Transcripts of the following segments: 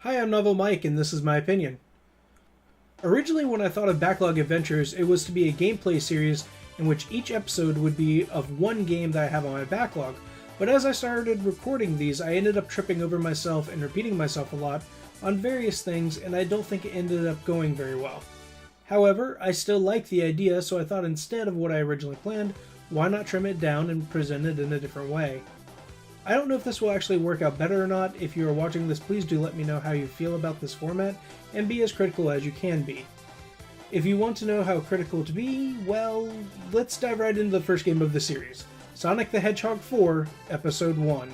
Hi, I'm Novel Mike, and this is my opinion. Originally, when I thought of Backlog Adventures, it was to be a gameplay series in which each episode would be of one game that I have on my backlog, but as I started recording these, I ended up tripping over myself and repeating myself a lot on various things, and I don't think it ended up going very well. However, I still like the idea, so I thought instead of what I originally planned, why not trim it down and present it in a different way? I don't know if this will actually work out better or not. If you are watching this, please do let me know how you feel about this format, and be as critical as you can be. If you want to know how critical to be, well, let's dive right into the first game of the series. Sonic the Hedgehog 4, Episode 1.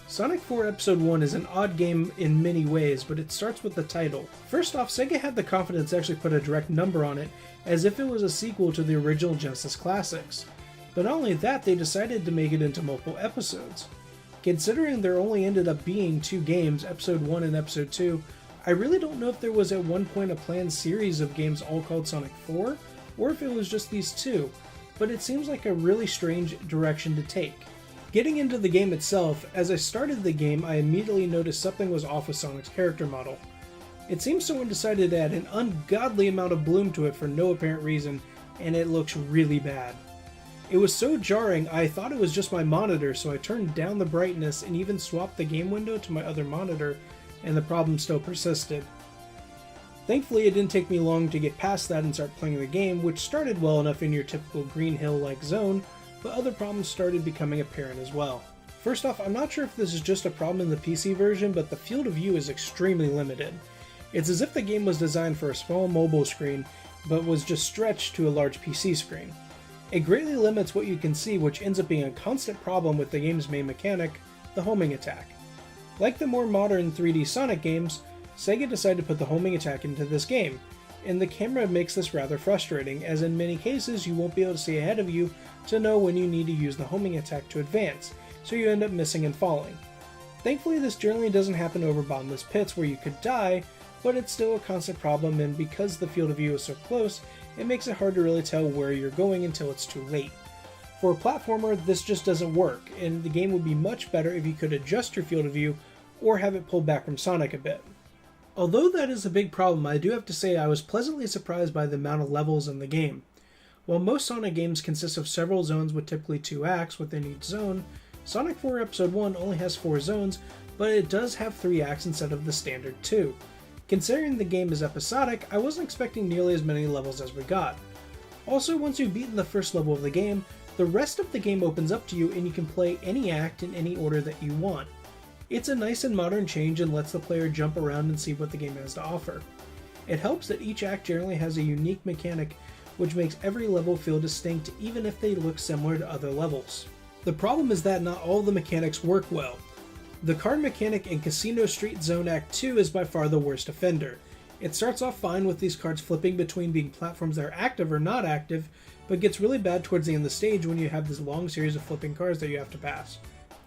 Sonic 4 Episode 1 is an odd game in many ways, but it starts with the title. First off, Sega had the confidence to actually put a direct number on it, as if it was a sequel to the original Genesis classics. But not only that, they decided to make it into multiple episodes. Considering there only ended up being two games, Episode 1 and Episode 2, I really don't know if there was at one point a planned series of games all called Sonic 4, or if it was just these two, but it seems like a really strange direction to take. Getting into the game itself, as I started the game, I immediately noticed something was off with Sonic's character model. It seems someone decided to add an ungodly amount of bloom to it for no apparent reason, and it looks really bad. It was so jarring, I thought it was just my monitor, so I turned down the brightness and even swapped the game window to my other monitor, and the problem still persisted. Thankfully, it didn't take me long to get past that and start playing the game, which started well enough in your typical Green Hill-like zone, but other problems started becoming apparent as well. First off, I'm not sure if this is just a problem in the PC version, but the field of view is extremely limited. It's as if the game was designed for a small mobile screen, but was just stretched to a large PC screen. It greatly limits what you can see, which ends up being a constant problem with the game's main mechanic, the homing attack. Like the more modern 3D Sonic games, Sega decided to put the homing attack into this game, and the camera makes this rather frustrating, as in many cases you won't be able to see ahead of you to know when you need to use the homing attack to advance, so you end up missing and falling. Thankfully, this generally doesn't happen over bottomless pits where you could die, but it's still a constant problem, and because the field of view is so close, it makes it hard to really tell where you're going until it's too late. For a platformer, this just doesn't work, and the game would be much better if you could adjust your field of view or have it pulled back from Sonic a bit. Although that is a big problem, I do have to say I was pleasantly surprised by the amount of levels in the game. While most Sonic games consist of several zones with typically 2 acts within each zone, Sonic 4 Episode 1 only has 4 zones, but it does have 3 acts instead of the standard 2. Considering the game is episodic, I wasn't expecting nearly as many levels as we got. Also, once you've beaten the first level of the game, the rest of the game opens up to you and you can play any act in any order that you want. It's a nice and modern change and lets the player jump around and see what the game has to offer. It helps that each act generally has a unique mechanic, which makes every level feel distinct even if they look similar to other levels. The problem is that not all the mechanics work well. The card mechanic in Casino Street Zone Act 2 is by far the worst offender. It starts off fine with these cards flipping between being platforms that are active or not active, but gets really bad towards the end of the stage when you have this long series of flipping cards that you have to pass.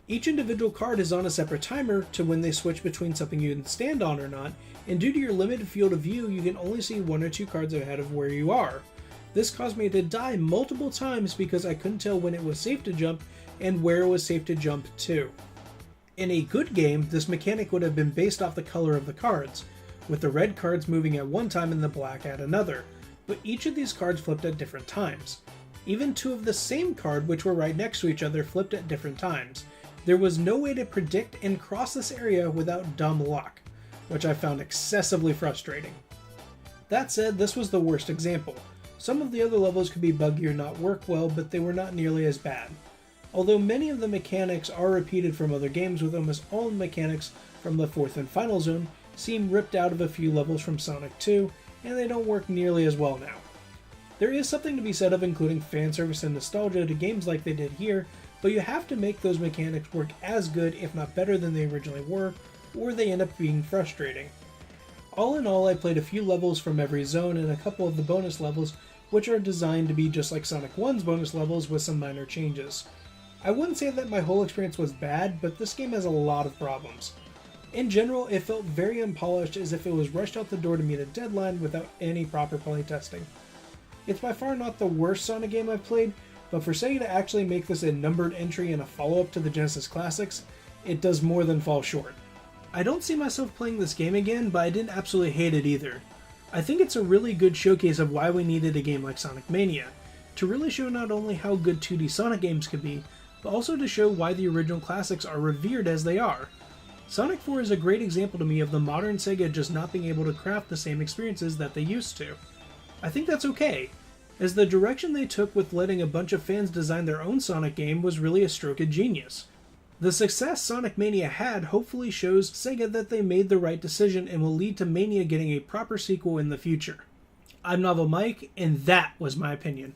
Each individual card is on a separate timer to when they switch between something you can stand on or not, and due to your limited field of view, you can only see 1 or 2 cards ahead of where you are. This caused me to die multiple times because I couldn't tell when it was safe to jump and where it was safe to jump to. In a good game, this mechanic would have been based off the color of the cards, with the red cards moving at one time and the black at another, but each of these cards flipped at different times. Even 2 of the same card, which were right next to each other, flipped at different times. There was no way to predict and cross this area without dumb luck, which I found excessively frustrating. That said, this was the worst example. Some of the other levels could be buggy or not work well, but they were not nearly as bad. Although many of the mechanics are repeated from other games, with almost all the mechanics from the 4th and final zone seem ripped out of a few levels from Sonic 2, and they don't work nearly as well now. There is something to be said of including fan service and nostalgia to games like they did here, but you have to make those mechanics work as good, if not better than they originally were, or they end up being frustrating. All in all, I played a few levels from every zone and a couple of the bonus levels, which are designed to be just like Sonic 1's bonus levels with some minor changes. I wouldn't say that my whole experience was bad, but this game has a lot of problems. In general, it felt very unpolished, as if it was rushed out the door to meet a deadline without any proper playtesting. It's by far not the worst Sonic game I've played, but for Sega to actually make this a numbered entry and a follow-up to the Genesis classics, it does more than fall short. I don't see myself playing this game again, but I didn't absolutely hate it either. I think it's a really good showcase of why we needed a game like Sonic Mania, to really show not only how good 2D Sonic games could be, but also to show why the original classics are revered as they are. Sonic 4 is a great example to me of the modern Sega just not being able to craft the same experiences that they used to. I think that's okay, as the direction they took with letting a bunch of fans design their own Sonic game was really a stroke of genius. The success Sonic Mania had hopefully shows Sega that they made the right decision and will lead to Mania getting a proper sequel in the future. I'm Novel Mike, and that was my opinion.